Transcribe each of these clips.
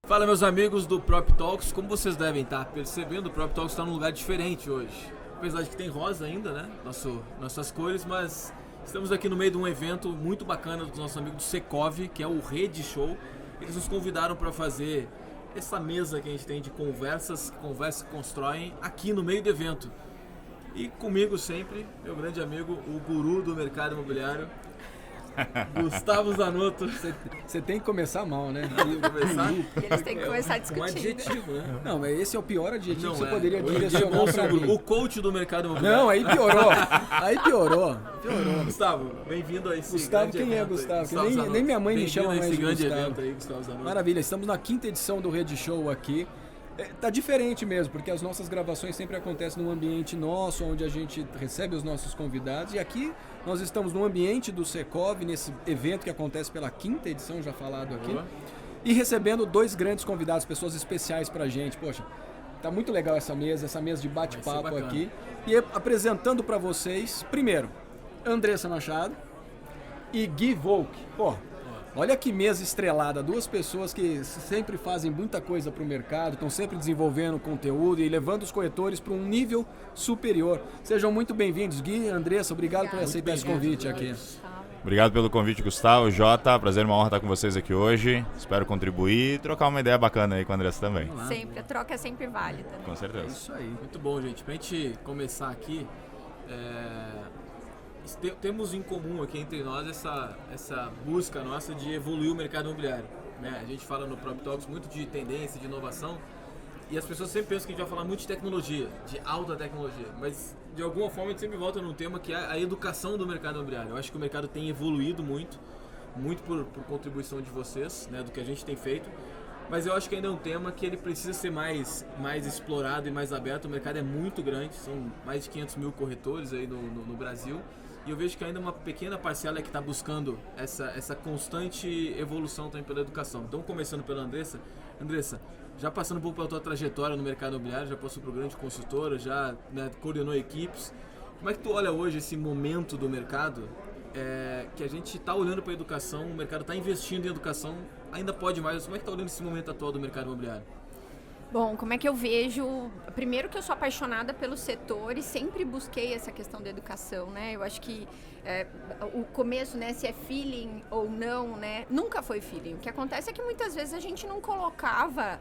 Fala, meus amigos do Prop Talks. Como vocês devem estar percebendo, o Prop Talks está num lugar diferente hoje. Apesar de que tem rosa ainda, né? Nossas cores, mas estamos aqui no meio de um evento muito bacana do nosso amigo do Secov, que é o Rede Show. Eles nos convidaram para fazer essa mesa que a gente tem de conversas que constroem aqui no meio do evento. E comigo sempre, meu grande amigo, o guru do mercado imobiliário, Gustavo Zanotto. Você tem que começar mal, né? Eles têm que começar discutindo. Um adjetivo, né? Não, mas esse é o pior adjetivo que você é. poderia Hoje em dia direcionar é pra bom, mim. o coach do mercado imobiliário. Não, aí piorou. Aí piorou. Gustavo, bem-vindo a esse Gustavo, grande quem é evento Gustavo? aí. Que nem minha mãe me Bem-vindo chama a mais esse de grande Gustavo. evento aí, Gustavo Zanotto. Maravilha, estamos na 5ª edição do Rede Show aqui. Tá diferente mesmo, porque as nossas gravações sempre acontecem num ambiente nosso, onde a gente recebe os nossos convidados. E aqui nós estamos no ambiente do Secov, nesse evento que acontece pela 5ª edição, já falado aqui. E recebendo 2 grandes convidados, pessoas especiais pra gente. Poxa, tá muito legal essa mesa de bate-papo aqui. E apresentando pra vocês, primeiro, Andressa Machado e Gui Volk. Pô, olha que mesa estrelada, 2 pessoas que sempre fazem muita coisa para o mercado, estão sempre desenvolvendo conteúdo e levando os corretores para um nível superior. Sejam muito bem-vindos, Gui e Andressa, obrigado por aceitar esse convite aqui. Obrigado pelo convite, Gustavo, Jota, prazer, uma honra estar com vocês aqui hoje. Espero contribuir e trocar uma ideia bacana aí com a Andressa também. Sempre, a troca é sempre válida. Com certeza. É isso aí. Muito bom, gente. Pra gente começar aqui, temos em comum aqui entre nós essa busca nossa de evoluir o mercado imobiliário, né? A gente fala no Prop Talks muito de tendência, de inovação, e as pessoas sempre pensam que a gente vai falar muito de tecnologia, de alta tecnologia, mas de alguma forma a gente sempre volta num tema que é a educação do mercado imobiliário. Eu acho que o mercado tem evoluído muito por contribuição de vocês, né, do que a gente tem feito, mas eu acho que ainda é um tema que ele precisa ser mais explorado e mais aberto. O mercado é muito grande, são mais de 500 mil corretores aí no Brasil. E eu vejo que ainda uma pequena parcela é que está buscando essa constante evolução também pela educação. Então, começando pela Andressa, já passando um pouco pela tua trajetória no mercado imobiliário, já passou por grande consultora, já, né, coordenou equipes. Como é que tu olha hoje esse momento do mercado, que a gente está olhando para a educação, o mercado está investindo em educação, ainda pode mais. Como é que está olhando esse momento atual do mercado imobiliário? Bom, como é que eu vejo? Primeiro que eu sou apaixonada pelo setor e sempre busquei essa questão da educação, né? Eu acho que o começo, né, se é feeling ou não, né, nunca foi feeling. O que acontece é que muitas vezes a gente não colocava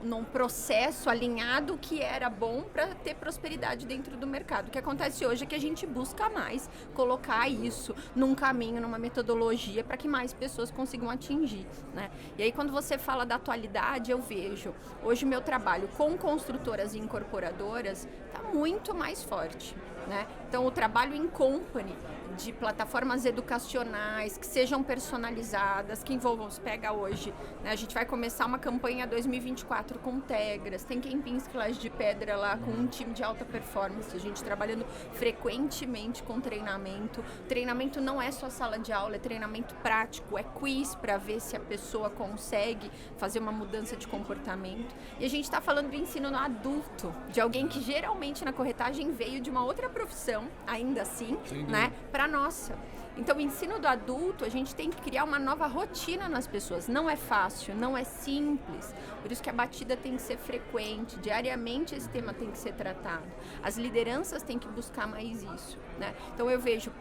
num processo alinhado que era bom para ter prosperidade dentro do mercado. O que acontece hoje é que a gente busca mais colocar isso num caminho, numa metodologia para que mais pessoas consigam atingir, né? E aí quando você fala da atualidade, eu vejo hoje o meu trabalho com construtoras e incorporadoras está muito mais forte, né? Então, o trabalho em company, de plataformas educacionais, que sejam personalizadas, que envolvam, se pega hoje, né? A gente vai começar uma campanha 2024 com Tegras, tem Kempinski Laje de Pedra lá, com um time de alta performance, a gente trabalhando frequentemente com treinamento. Treinamento não é só sala de aula, é treinamento prático, é quiz para ver se a pessoa consegue fazer uma mudança de comportamento. E a gente está falando do ensino no adulto, de alguém que geralmente na corretagem veio de uma outra profissão, ainda assim, né, para nossa. Então, o ensino do adulto, a gente tem que criar uma nova rotina nas pessoas. Não é fácil, não é simples. Por isso que a batida tem que ser frequente, diariamente esse tema tem que ser tratado. As lideranças têm que buscar mais isso, né? Então, eu vejo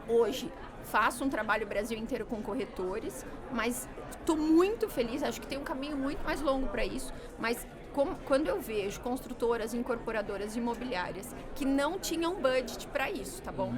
hoje, faço um trabalho o Brasil inteiro com corretores, mas estou muito feliz, acho que tem um caminho muito mais longo para isso, mas quando eu vejo construtoras, incorporadoras imobiliárias que não tinham budget para isso, tá bom?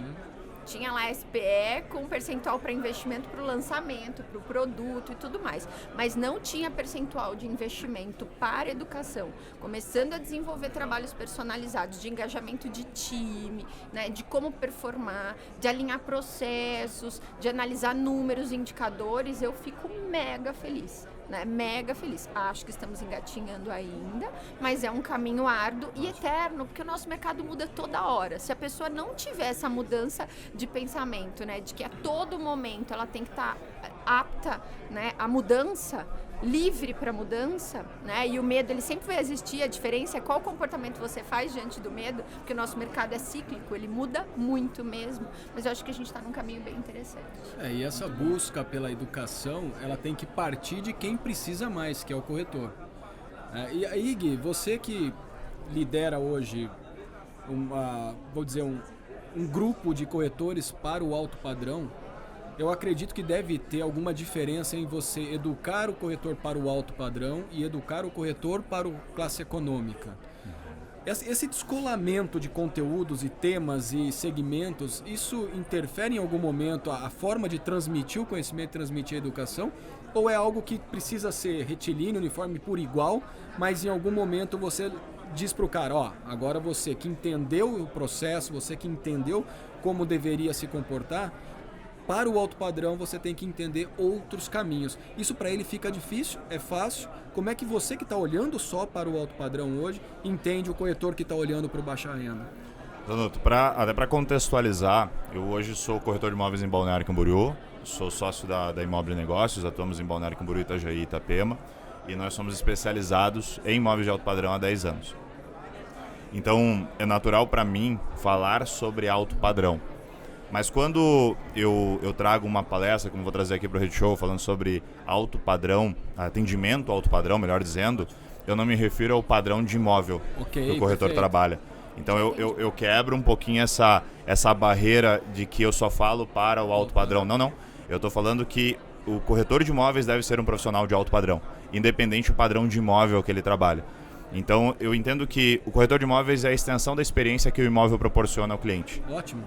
Tinha lá SPE com percentual para investimento para o lançamento, para o produto e tudo mais. Mas não tinha percentual de investimento para educação. Começando a desenvolver trabalhos personalizados de engajamento de time, né, de como performar, de alinhar processos, de analisar números, indicadores, eu fico mega feliz. Né, mega feliz. Acho que estamos engatinhando ainda, mas é um caminho árduo e eterno, porque o nosso mercado muda toda hora. Se a pessoa não tiver essa mudança de pensamento, né, de que a todo momento ela tem que estar apta, né, à mudança, livre para mudança, né? E o medo, ele sempre vai existir. A diferença é qual comportamento você faz diante do medo, porque o nosso mercado é cíclico, ele muda muito mesmo. Mas eu acho que a gente está num caminho bem interessante. E essa busca pela educação, ela tem que partir de quem precisa mais, que é o corretor. E aí, Gui, você que lidera hoje um grupo de corretores para o alto padrão, eu acredito que deve ter alguma diferença em você educar o corretor para o alto padrão e educar o corretor para a classe econômica. Esse descolamento de conteúdos e temas e segmentos, isso interfere em algum momento a forma de transmitir o conhecimento, transmitir a educação? Ou é algo que precisa ser retilíneo, uniforme por igual, mas em algum momento você diz para o cara, agora você que entendeu o processo, você que entendeu como deveria se comportar, para o alto padrão você tem que entender outros caminhos. Isso para ele fica difícil? É fácil? Como é que você que está olhando só para o alto padrão hoje, entende o corretor que está olhando para o baixa renda? Zanuto, até para contextualizar, eu hoje sou corretor de imóveis em Balneário Camboriú, sou sócio da Imóvel Negócios, atuamos em Balneário Camboriú, Itajaí e Itapema, e nós somos especializados em imóveis de alto padrão há 10 anos. Então, é natural para mim falar sobre alto padrão. Mas quando eu trago uma palestra, como vou trazer aqui para o Rede Show, falando sobre alto padrão, atendimento alto padrão, melhor dizendo, eu não me refiro ao padrão de imóvel que o corretor trabalha. Então eu quebro um pouquinho essa barreira de que eu só falo para o alto padrão. Não. Eu estou falando que o corretor de imóveis deve ser um profissional de alto padrão, independente do padrão de imóvel que ele trabalha. Então eu entendo que o corretor de imóveis é a extensão da experiência que o imóvel proporciona ao cliente. Ótimo.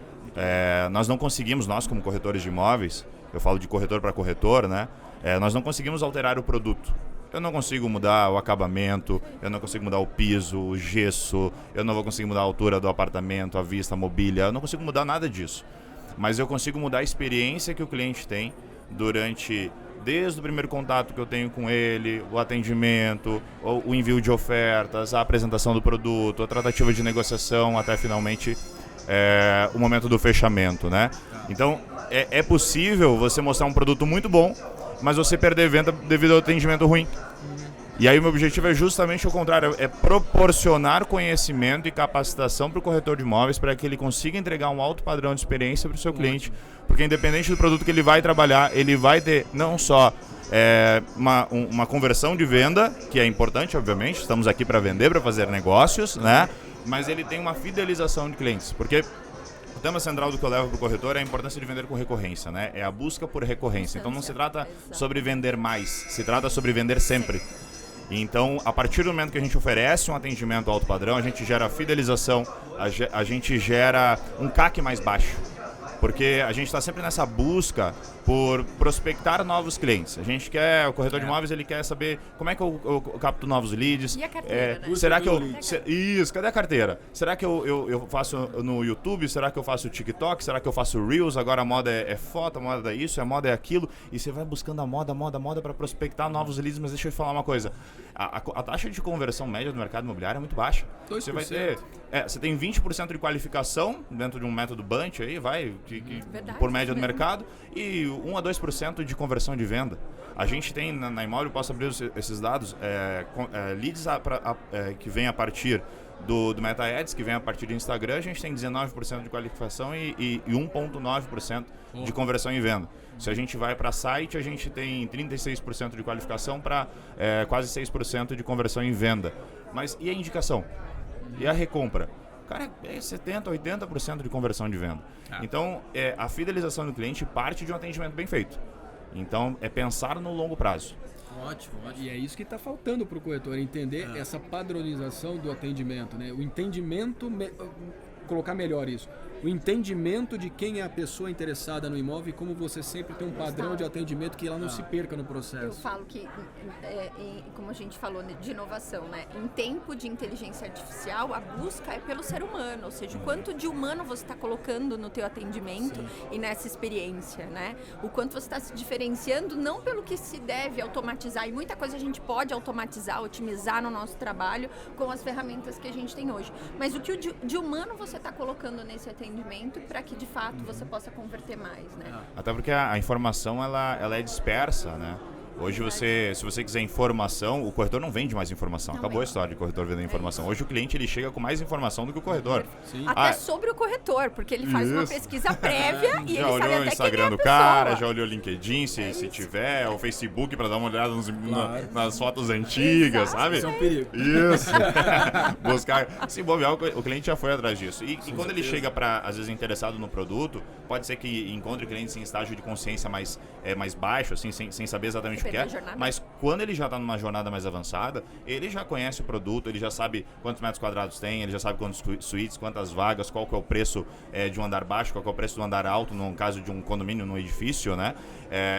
Nós não conseguimos, nós como corretores de imóveis, eu falo de corretor para corretor, né? Nós não conseguimos alterar o produto. Eu não consigo mudar o acabamento, eu não consigo mudar o piso, o gesso, eu não vou conseguir mudar a altura do apartamento, a vista, a mobília, eu não consigo mudar nada disso. Mas eu consigo mudar a experiência que o cliente tem desde o primeiro contato que eu tenho com ele, o atendimento, o envio de ofertas, a apresentação do produto, a tratativa de negociação, até finalmente o momento do fechamento, né? Então, é possível você mostrar um produto muito bom, mas você perder venda devido ao atendimento ruim. E aí o meu objetivo é justamente o contrário, é proporcionar conhecimento e capacitação para o corretor de imóveis para que ele consiga entregar um alto padrão de experiência para o seu cliente, porque independente do produto que ele vai trabalhar, ele vai ter não só uma conversão de venda, que é importante, obviamente, estamos aqui para vender, para fazer negócios, né? Mas ele tem uma fidelização de clientes, porque o tema central do que eu levo para o corretor é a importância de vender com recorrência, né? É a busca por recorrência. Então não se trata sobre vender mais, se trata sobre vender sempre. Então, a partir do momento que a gente oferece um atendimento alto padrão, a gente gera fidelização, a gente gera um CAC mais baixo. Porque a gente está sempre nessa busca por prospectar novos clientes. O corretor de imóveis, ele quer saber como é que eu capto novos leads. E a carteira, né? Será que isso, cadê a carteira? Será que eu faço no YouTube? Será que eu faço TikTok? Será que eu faço Reels? Agora a moda é foto, a moda é isso, a moda é aquilo. E você vai buscando a moda para prospectar novos leads. Mas deixa eu te falar uma coisa. A taxa de conversão média do mercado imobiliário é muito baixa. 2%. Você vai ter... você tem 20% de qualificação dentro de um método Bunch aí, por média do mercado, e 1 a 2% de conversão de venda. A gente tem na Imóvel, posso abrir esses dados, leads que vem a partir do Meta Ads, que vem a partir do Instagram, a gente tem 19% de qualificação e 1,9% de conversão em venda. Se a gente vai para site, a gente tem 36% de qualificação para quase 6% de conversão em venda. Mas e a indicação? E a recompra? Cara, é 70%, 80% de conversão de venda. Então, a fidelização do cliente parte de um atendimento bem feito. Então, é pensar no longo prazo. Ótimo. E é isso que está faltando para o corretor, entender essa padronização do atendimento, né? O entendimento, colocar melhor isso, o entendimento de quem é a pessoa interessada no imóvel e como você sempre tem um padrão de atendimento que ela não se perca no processo. Eu falo que, como a gente falou de inovação, né? Em tempo de inteligência artificial, a busca é pelo ser humano, ou seja, o quanto de humano você está colocando no teu atendimento e nessa experiência, né? O quanto você está se diferenciando, não pelo que se deve automatizar, e muita coisa a gente pode automatizar, otimizar no nosso trabalho com as ferramentas que a gente tem hoje, mas o que de humano você está colocando nesse atendimento para que de fato você possa converter mais, né? Até porque a informação ela é dispersa, né? Hoje, se você quiser informação, o corretor não vende mais informação. Não Acabou a vende. história de corretor vender informação. Hoje o cliente ele chega com mais informação do que o corretor. Sim. Até sobre o corretor, porque ele faz uma Isso. pesquisa prévia e Já ele sabe olhou até o quem é Instagram a do pessoa. cara, já olhou o LinkedIn, se isso. tiver, o Facebook para dar uma olhada Claro. nas fotos antigas, Exato. sabe? Isso é um perigo. Isso. Buscar. Se bobear, o cliente já foi atrás disso. E quando ele chega para, às vezes, interessado no produto, pode ser que encontre clientes em estágio de consciência mais baixo, assim, sem saber exatamente o que é. Depende da jornada. Mas quando ele já está numa jornada mais avançada, ele já conhece o produto, ele já sabe quantos metros quadrados tem, ele já sabe quantos suítes, quantas vagas, qual que é o preço de um andar baixo, qual que é o preço do andar alto, no caso de um condomínio, num edifício, né?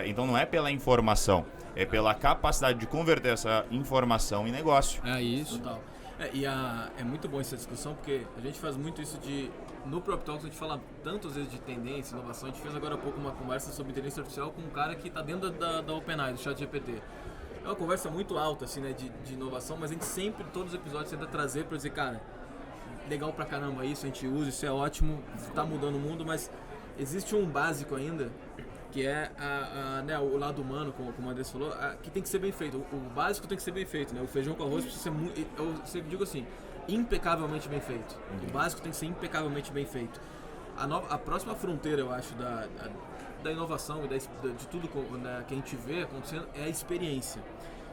Então não é pela informação, é pela capacidade de converter essa informação em negócio. É isso. Total. É muito bom essa discussão, porque a gente faz muito isso no Prop Talks a gente fala tantas vezes de tendência, inovação. A gente fez agora há pouco uma conversa sobre inteligência artificial com um cara que está dentro da OpenAI, do ChatGPT. É uma conversa muito alta, assim, né, de inovação, mas a gente sempre, todos os episódios, tenta trazer para dizer, cara, legal pra caramba isso, a gente usa, isso é ótimo, tá mudando o mundo, mas existe um básico ainda, que é né, o lado humano, como o Andrés falou, que tem que ser bem feito. O básico tem que ser bem feito, né? O feijão com arroz precisa ser muito, eu sempre digo assim, impecavelmente bem feito. O básico tem que ser impecavelmente bem feito. A próxima fronteira, eu acho, da inovação e de tudo né, que a gente vê acontecendo é a experiência.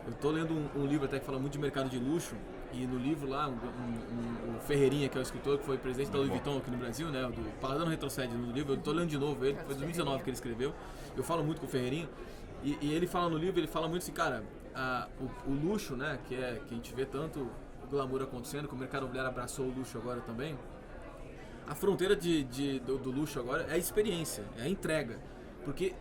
Eu tô lendo um livro até que fala muito de mercado de luxo, e no livro lá, o Ferreirinha, que é o escritor, que foi presidente da Louis Vuitton aqui no Brasil, né, do Paladino Retrocede no livro, eu tô lendo de novo ele, foi 2019 que ele escreveu, eu falo muito com o Ferreirinha, e ele fala no livro, ele fala muito assim, cara, o luxo, né, que a gente vê tanto o glamour acontecendo, que o mercado imobiliário abraçou o luxo agora também, a fronteira do luxo agora é a experiência, é a entrega, porque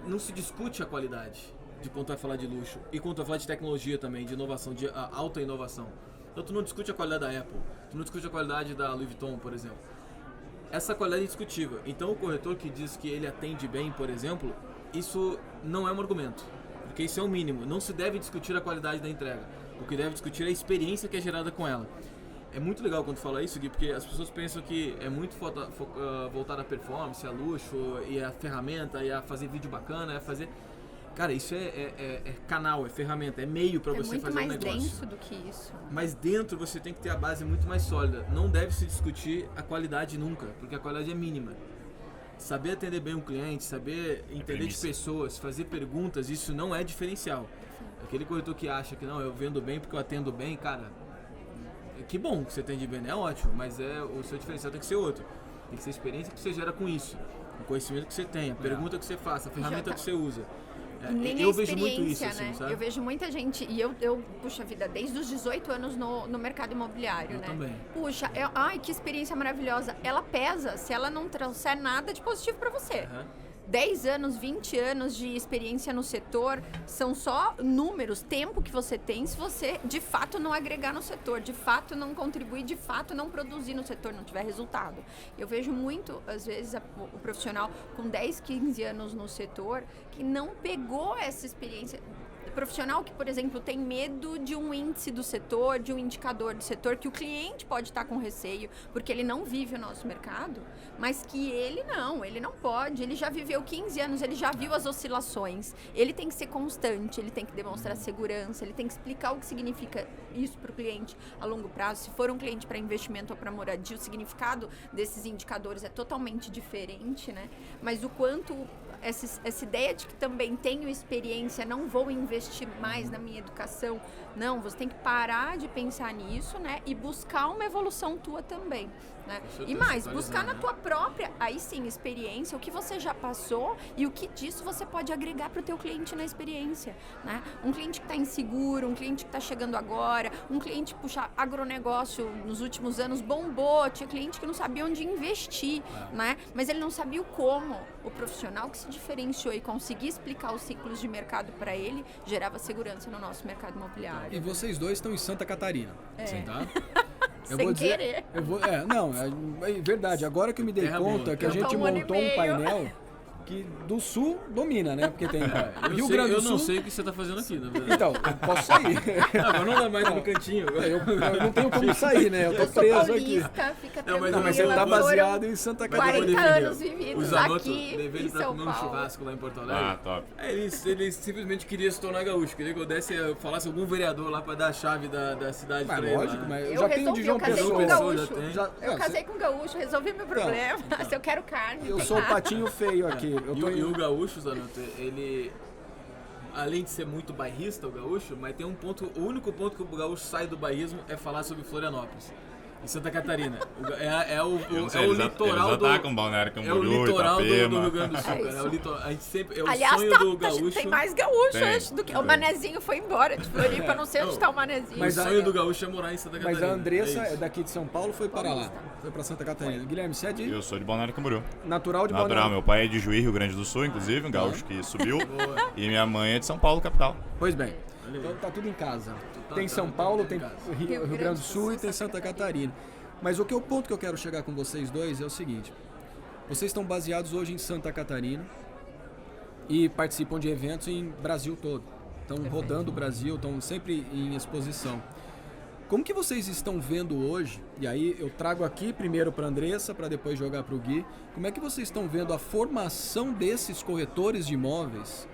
não se discute a qualidade de quando vai falar de luxo e quando vai falar de tecnologia também, de inovação, de alta inovação. Então tu não discute a qualidade da Apple, tu não discute a qualidade da Louis Vuitton, por exemplo. Essa qualidade é indiscutível. Então o corretor que diz que ele atende bem, por exemplo, isso não é um argumento, porque isso é o mínimo. Não se deve discutir a qualidade da entrega. O que deve discutir é a experiência que é gerada com ela. É muito legal quando fala isso, Gui, porque as pessoas pensam que é muito voltado à performance, a luxo, e a ferramenta, e a fazer vídeo bacana, Cara, isso é canal, é ferramenta, é meio para você fazer um negócio. É muito mais denso do que isso. Mas dentro você tem que ter a base muito mais sólida. Não deve se discutir a qualidade nunca, porque a qualidade é mínima. Saber atender bem um cliente, saber entender de pessoas, fazer perguntas, isso não é diferencial. Aquele corretor que acha que não, eu vendo bem porque eu atendo bem, cara, que bom que você atende bem, é ótimo, mas o seu diferencial tem que ser outro. Tem que ser a experiência que você gera com isso, o conhecimento que você tem, a pergunta que você faça, a ferramenta que você usa. Nem eu vejo muito isso, né? assim, sabe? Eu vejo muita gente, e puxa vida, desde os 18 anos no mercado imobiliário, né? Também. Puxa, ai, que experiência maravilhosa. Ela pesa se ela não trouxer nada de positivo pra você. 10 anos, 20 anos de experiência no setor são só números, tempo que você tem se você de fato não agregar no setor, de fato não contribuir, de fato não produzir no setor, não tiver resultado. Eu vejo muito, às vezes, o profissional com 10, 15 anos no setor que não pegou essa experiência. Profissional que, por exemplo, tem medo de um índice do setor, de um indicador do setor, que o cliente pode estar com receio, porque ele não vive o nosso mercado, mas que ele não pode. Ele já viveu 15 anos, ele já viu as oscilações. Ele tem que ser constante, ele tem que demonstrar segurança, ele tem que explicar o que significa isso para o cliente a longo prazo. Se for um cliente para investimento ou para moradia, o significado desses indicadores é totalmente diferente, né? Mas o quanto essa ideia de que também tenho experiência, não vou investir mais na minha educação. Não, você tem que parar de pensar nisso, né? E buscar uma evolução tua também, né? E mais, buscar na tua própria, aí sim, experiência, o que você já passou e o que disso você pode agregar para o teu cliente na experiência, né? Um cliente que está inseguro, um cliente que está chegando agora, um cliente, puxa, agronegócio nos últimos anos bombou, tinha cliente que não sabia onde investir, né? Mas ele não sabia o como. O profissional que se diferenciou e conseguia explicar os ciclos de mercado para ele, gerava segurança no nosso mercado imobiliário. E vocês dois estão em Santa Catarina, tá? Sem querer. É verdade. Agora que eu me dei conta que a gente montou um painel que do sul domina, né? Porque tem Rio Eu Grande do não Sul. sei o que você tá fazendo aqui, na verdade. Então, eu posso sair. Agora não dá mais no cantinho. Eu não tenho como sair, né? Eu tô Eu sou preso aqui. paulista, fica Não, tranquila. Não, mas você tá foram baseado em Santa Catarina. 40 anos vividos O Zanotto aqui levei ele em pra São comer um Paulo. churrasco lá em Porto Alegre. Ah, top. Ele simplesmente queria se tornar gaúcho. Queria que eu falasse algum vereador lá pra dar a chave da cidade Mas pra ele. lógico, lá, né? mas eu Eu já tenho de resolvi, João eu casei Pessoa. com Pessoa já gaúcho. tem. Eu casei com gaúcho, resolvi meu problema. Se eu quero carne, Eu tem sou o lá. patinho feio aqui. Eu tô E o gaúcho, Zanotto, ele... Além de ser muito bairrista, o gaúcho, mas tem um ponto... O único ponto que o gaúcho sai do bairrismo é falar sobre Florianópolis. Em Santa Catarina. É o litoral do... Ele já tá com Balneário É o Camboriú, litoral do Itapema. Rio Grande do Sul, É cara. isso. É o litoral. A gente sempre... É o Aliás, sonho do gaúcho... tem mais gaúcho Tem, hoje do que... O tem. Manezinho foi embora de Floripa, não sei onde Não. está o Manezinho. Mas o a- sonho do gaúcho é morar em Santa Catarina. Mas a Andressa É é isso. daqui de São Paulo, foi para lá. Foi para Santa Catarina. Guilherme, você é de Eu sou de Balneário Camboriú. natural de Natural, Balneário. meu pai é de Juí, Rio Grande do Sul, inclusive, um gaúcho que subiu. E minha mãe é de São Paulo, capital. Pois bem, Olha aí. então tá tudo em casa. Tá- Tem tá- São tá Paulo, tudo tem em casa. Rio Grande do Sul e tem Santa Catarina. Mas o ponto que eu quero chegar com vocês dois é o seguinte. Vocês estão baseados hoje em Santa Catarina e participam de eventos em Brasil todo. Estão rodando o Brasil, estão sempre em exposição. Como que vocês estão vendo hoje, e aí eu trago aqui primeiro para a Andressa, para depois jogar para o Gui, como é que vocês estão vendo a formação desses corretores de imóveis?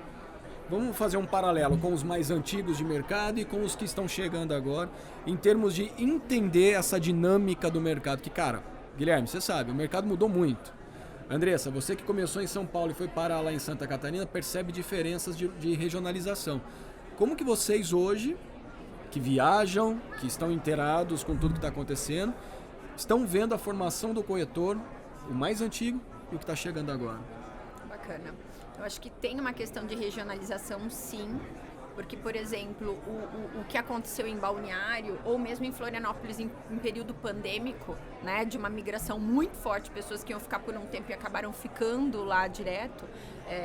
Vamos fazer um paralelo com os mais antigos de mercado e com os que estão chegando agora, em termos de entender essa dinâmica do mercado. Que, cara, Guilherme, você sabe, o mercado mudou muito. Andressa, você que começou em São Paulo e foi parar lá em Santa Catarina, percebe diferenças de regionalização. Como que vocês hoje, que viajam, que estão inteirados com tudo que está acontecendo, estão vendo a formação do corretor, o mais antigo e o que está chegando agora? Bacana. Eu acho que tem uma questão de regionalização, sim, porque, por exemplo, o que aconteceu em Balneário, ou mesmo em Florianópolis em período pandêmico, né, de uma migração muito forte, pessoas que iam ficar por um tempo e acabaram ficando lá direto,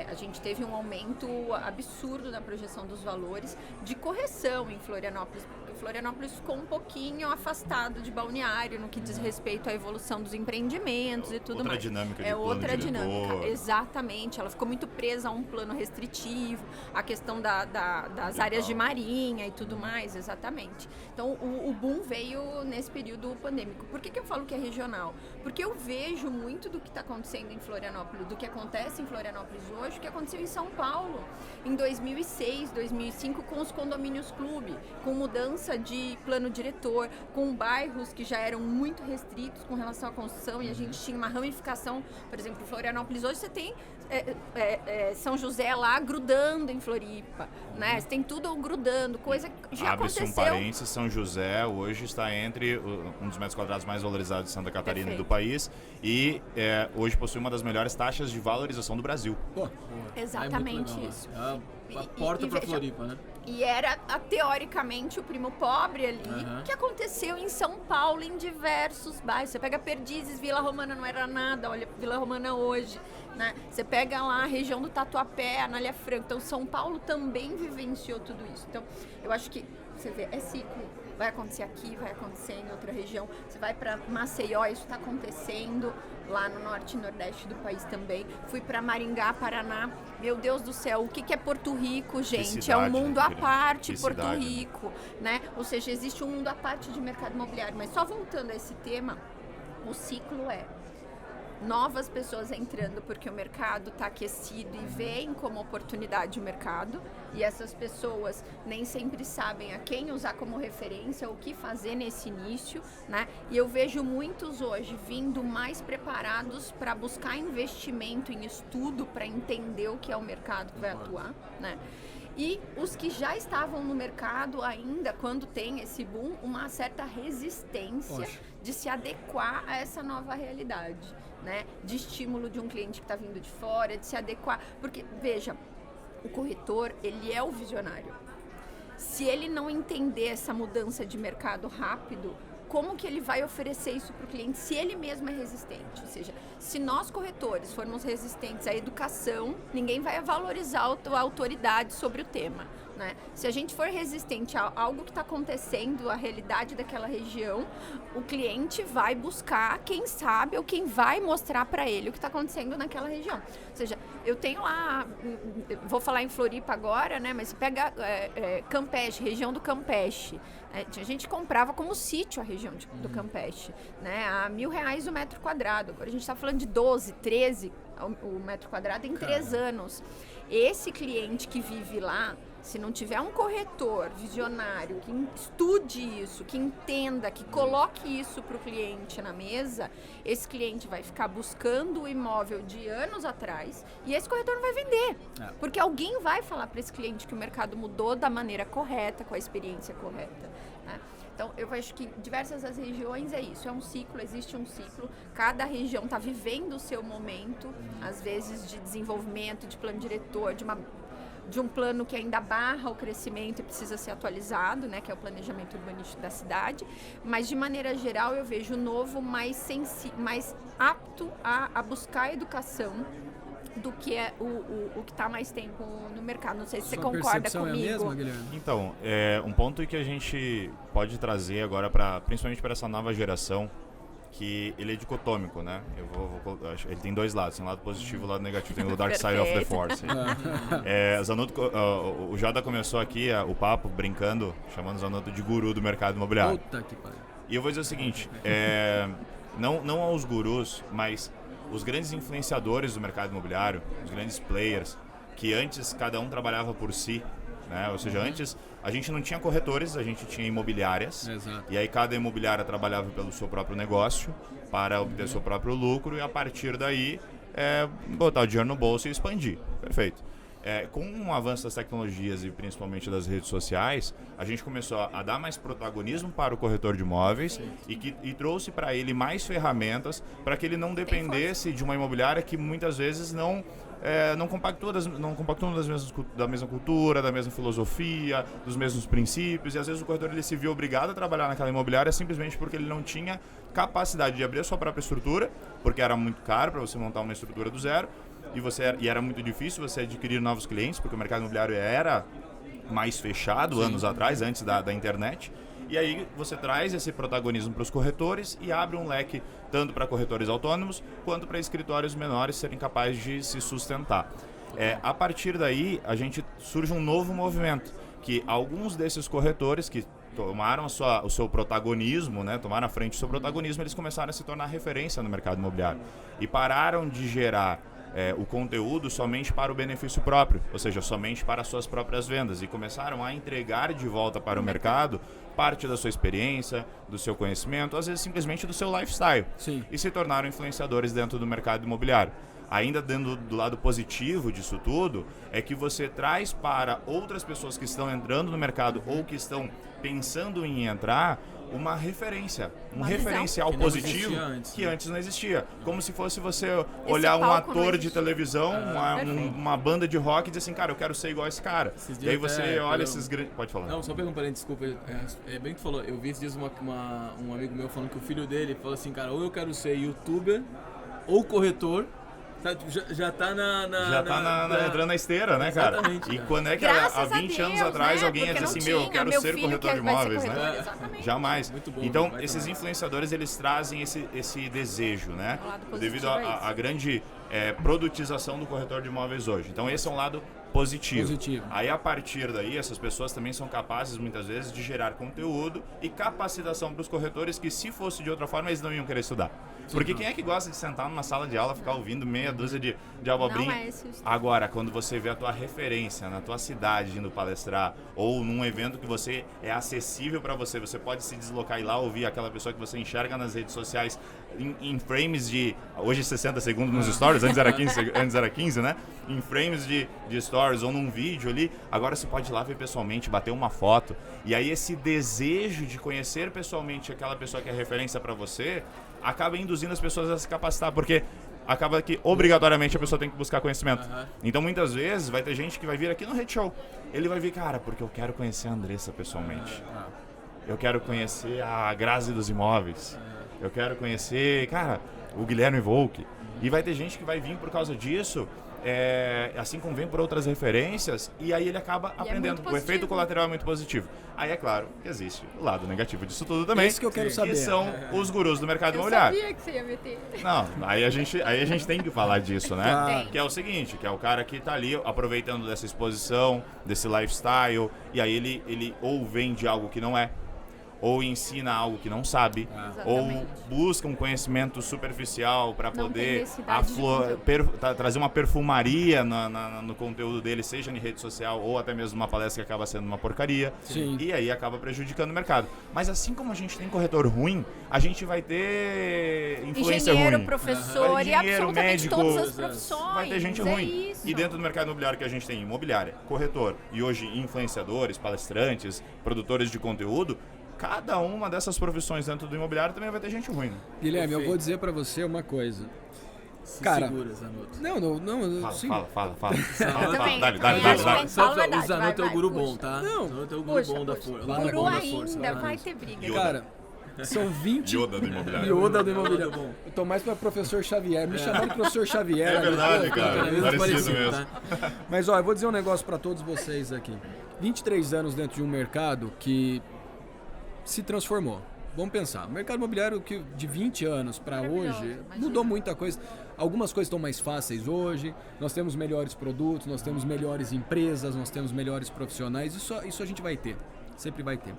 a gente teve um aumento absurdo na projeção dos valores de correção em Florianópolis, porque Florianópolis ficou um pouquinho afastado de Balneário no que diz respeito à evolução dos empreendimentos e tudo Outra mais. dinâmica de É plano outra diretor. dinâmica, exatamente. Ela ficou muito presa a um plano restritivo, a questão das áreas de marinha e tudo mais, exatamente. Então, o boom veio nesse período pandêmico. Por que eu falo que é regional? Porque eu vejo muito do que está acontecendo em Florianópolis, do que acontece em Florianópolis hoje, o que aconteceu em São Paulo em 2006, 2005, com os condomínios clube, com mudança de plano diretor, com bairros que já eram muito restritos com relação à construção e a gente tinha uma ramificação. Por exemplo, em Florianópolis hoje você tem São José lá grudando em Floripa, né? Você tem tudo grudando, coisa que já Abre-se aconteceu. um parênteses, São José hoje está entre um dos metros quadrados mais valorizados de Santa Catarina e do Perfeito. país e hoje possui uma das melhores taxas de valorização do Brasil. Pô, Exatamente legal, isso. né? É a E- porta e pra veja, Floripa, né? E era, teoricamente, o primo pobre ali, Aham. que aconteceu em São Paulo, em diversos bairros. Você pega Perdizes, Vila Romana não era nada, olha Vila Romana hoje, né? Você pega lá a região do Tatuapé, Anália Franco. Então, São Paulo também vivenciou tudo isso. Então, eu acho que, você vê, é ciclo. Vai acontecer aqui, vai acontecer em outra região. Você vai para Maceió, isso está acontecendo lá no norte e nordeste do país também. Fui para Maringá, Paraná. Meu Deus do céu, o que é Porto Rico, gente? É um cidade, mundo né, à querida? parte, Que Porto cidade, né? Rico, né? Ou seja, existe um mundo à parte de mercado imobiliário. Mas só voltando a esse tema, o ciclo é novas pessoas entrando porque o mercado está aquecido e veem como oportunidade o mercado, e essas pessoas nem sempre sabem a quem usar como referência, o que fazer nesse início, né? E eu vejo muitos hoje vindo mais preparados para buscar investimento em estudo, para entender o que é o mercado que vai atuar, né? E os que já estavam no mercado ainda, quando tem esse boom, uma certa resistência Poxa. de se adequar a essa nova realidade, né? De estímulo de um cliente que está vindo de fora, de se adequar. Porque, veja, o corretor, ele é o visionário. Se ele não entender essa mudança de mercado rápido, como que ele vai oferecer isso para o cliente se ele mesmo é resistente? Ou seja, se nós corretores formos resistentes à educação, ninguém vai valorizar a autoridade sobre o tema. né? Se a gente for resistente a algo que está acontecendo, a realidade daquela região, o cliente vai buscar quem sabe ou quem vai mostrar para ele o que está acontecendo naquela região. Ou seja, eu tenho lá, vou falar em Floripa agora, né? Mas pega Campeche, região do Campeche. A gente comprava como sítio a região do Campeche, né? A R$1.000 o metro quadrado. Agora a gente está falando de 12, 13 o metro quadrado em 3 anos. Esse cliente que vive lá, se não tiver um corretor visionário que estude isso, que entenda, que coloque isso para o cliente na mesa, esse cliente vai ficar buscando o imóvel de anos atrás e esse corretor não vai vender. Porque alguém vai falar para esse cliente que o mercado mudou da maneira correta, com a experiência correta, né? Então, eu acho que diversas as regiões é isso, é um ciclo, existe um ciclo, cada região está vivendo o seu momento, às vezes de desenvolvimento, de plano diretor, de um plano que ainda barra o crescimento e precisa ser atualizado, né, que é o planejamento urbanístico da cidade, mas de maneira geral eu vejo o novo mais apto a buscar a educação do que é o que está mais tempo no mercado. Não sei se você concorda comigo. É a mesma, Guilherme? Então, um ponto que a gente pode trazer agora, principalmente para essa nova geração, que ele é dicotômico, né? Ele tem 2 lados, tem um lado positivo e um lado negativo, tem o Dark Side of the Force. O Jada começou aqui o papo brincando, chamando o Zanotto de guru do mercado imobiliário. Puta que pariu. E eu vou dizer o seguinte, não aos gurus, mas os grandes influenciadores do mercado imobiliário, os grandes players, que antes cada um trabalhava por si, né? Ou seja, antes a gente não tinha corretores, a gente tinha imobiliárias. Exato. E aí cada imobiliária trabalhava pelo seu próprio negócio para obter seu próprio lucro e a partir daí botar o dinheiro no bolso e expandir. Perfeito. Com o avanço das tecnologias e principalmente das redes sociais, a gente começou a dar mais protagonismo para o corretor de imóveis e trouxe para ele mais ferramentas para que ele não dependesse de uma imobiliária que muitas vezes não compactua da mesma cultura, da mesma filosofia, dos mesmos princípios, e às vezes o corretor ele se viu obrigado a trabalhar naquela imobiliária simplesmente porque ele não tinha capacidade de abrir a sua própria estrutura, porque era muito caro para você montar uma estrutura do zero, e era muito difícil você adquirir novos clientes, porque o mercado imobiliário era mais fechado anos atrás, antes da internet. E aí você traz esse protagonismo para os corretores e abre um leque tanto para corretores autônomos quanto para escritórios menores serem capazes de se sustentar. A partir daí, surge um novo movimento, que alguns desses corretores que tomaram o seu protagonismo, né, tomaram à frente o seu protagonismo, eles começaram a se tornar referência no mercado imobiliário e pararam de gerar o conteúdo somente para o benefício próprio, ou seja, somente para as suas próprias vendas, e começaram a entregar de volta para o mercado parte da sua experiência, do seu conhecimento, às vezes simplesmente do seu lifestyle. Sim. E se tornaram influenciadores dentro do mercado imobiliário. Ainda dentro do lado positivo disso tudo, é que você traz para outras pessoas que estão entrando no mercado ou que estão pensando em entrar uma referência, um referencial que positivo que antes não existia. Como se fosse você olhar um ator de televisão, uma banda de rock e dizer assim, cara, eu quero ser igual a esse cara. E aí você olha esses grandes... Pode falar. Não, só pega um parênteses, desculpa. Bem que tu falou, eu vi esses dias um amigo meu falando que o filho dele falou assim, cara, ou eu quero ser youtuber ou corretor. Já tá entrando na esteira, né, cara? Exatamente. E quando é que há 20 anos atrás né? alguém ia dizer assim, eu quero ser corretor de imóveis, né? Exatamente. Jamais. Muito bom, então, esses influenciadores, eles trazem esse desejo, né? Devido à grande produtização do corretor de imóveis hoje. Então, esse é um lado positivo. Aí, a partir daí, essas pessoas também são capazes, muitas vezes, de gerar conteúdo e capacitação para os corretores que, se fosse de outra forma, eles não iam querer estudar. Porque quem é que gosta de sentar numa sala de aula, ficar ouvindo meia dúzia de abobrinha? Não é esse o estilo. Agora, quando você vê a tua referência na tua cidade indo palestrar, ou num evento que você é acessível para você, você pode se deslocar e lá ouvir aquela pessoa que você enxerga nas redes sociais em frames de, hoje 60 segundos nos stories, antes era 15, né? Em frames de stories ou num vídeo ali, agora você pode ir lá ver pessoalmente, bater uma foto, e aí esse desejo de conhecer pessoalmente aquela pessoa que é referência para você, acaba induzindo as pessoas a se capacitar, porque acaba que obrigatoriamente a pessoa tem que buscar conhecimento. Então muitas vezes vai ter gente que vai vir aqui no Rede Show, ele vai vir, cara, porque eu quero conhecer a Andressa pessoalmente, eu quero conhecer a Grazi dos Imóveis, eu quero conhecer, cara, o Guilherme Volk, e vai ter gente que vai vir por causa disso assim como vem por outras referências, e aí ele acaba aprendendo. muito O efeito positivo. colateral é muito positivo. Aí é claro que existe o lado negativo disso tudo também. Isso que eu quero saber. Que são os gurus do mercado Eu imobiliário. sabia que você ia meter. Não, aí a gente tem que falar disso, né? Claro. Que é o seguinte, que é o cara que tá ali aproveitando dessa exposição, desse lifestyle, e aí ele ou vende algo que não é, ou ensina algo que não sabe, ou Exatamente. busca um conhecimento superficial para Não tem poder necessidade de conteúdo. trazer uma perfumaria no conteúdo dele, seja em rede social ou até mesmo uma palestra que acaba sendo uma porcaria. Sim. E aí acaba prejudicando o mercado. Mas assim como a gente tem corretor ruim, a gente vai ter influencer Engenheiro, ruim. professor e Engenheiro, absolutamente médico, todas as profissões. Vai ter gente é ruim. Isso. E dentro do mercado imobiliário que a gente tem imobiliária, corretor e hoje influenciadores, palestrantes, produtores de conteúdo, cada uma dessas profissões dentro do imobiliário também vai ter gente ruim. Guilherme, eu Perfeito. vou dizer pra você uma coisa. Se Cara, segura, Zanotto. Não, sim. Fala. também, Dale. acho que Só fala a o verdade, Zanotto é o vai, guru puxa. bom, tá? Não. O Zanotto é o guru bom da Puxa. força. Para. O Guru bom da força. ainda, Vai. vai ter briga. Yoda. Cara, são 20... Yoda do imobiliário. Yoda do imobiliário. Yoda bom. Eu tô mais pra professor Xavier. Me chamaram de professor Xavier. É ali, verdade, pô, cara. Mesmo Parecido mesmo. tá? Mas, ó, eu vou dizer um negócio pra todos vocês aqui. 23 anos dentro de um mercado que se transformou. Vamos pensar. O mercado imobiliário que de 20 anos para Maravilhoso, hoje imagina. mudou muita coisa. Algumas coisas estão mais fáceis hoje. Nós temos melhores produtos, nós temos melhores empresas, nós temos melhores profissionais. Isso a gente vai ter. Sempre vai ter.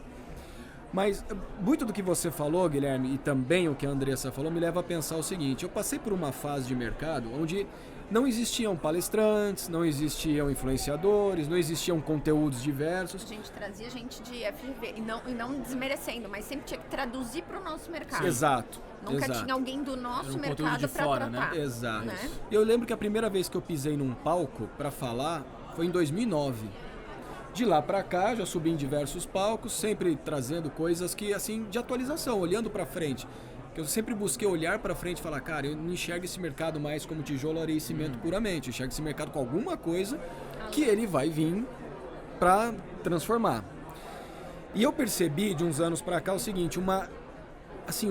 Mas muito do que você falou, Guilherme, e também o que a Andressa falou, me leva a pensar o seguinte. Eu passei por uma fase de mercado onde não existiam palestrantes, não existiam influenciadores, não existiam conteúdos diversos. A gente trazia gente de FGV, e não desmerecendo, mas sempre tinha que traduzir para o nosso mercado. Exato. Nunca exato. tinha alguém do nosso Era um conteúdo mercado de para fora, né? tratar. Exato. Né? Eu lembro que a primeira vez que eu pisei num palco para falar foi em 2009. De lá para cá, já subi em diversos palcos, sempre trazendo coisas que, assim, de atualização, olhando para frente. Que eu sempre busquei olhar para frente e falar, cara, eu não enxergo esse mercado mais como tijolo, areia e cimento puramente. Eu enxergo esse mercado com alguma coisa que ele vai vir para transformar. E eu percebi de uns anos para cá o seguinte, uma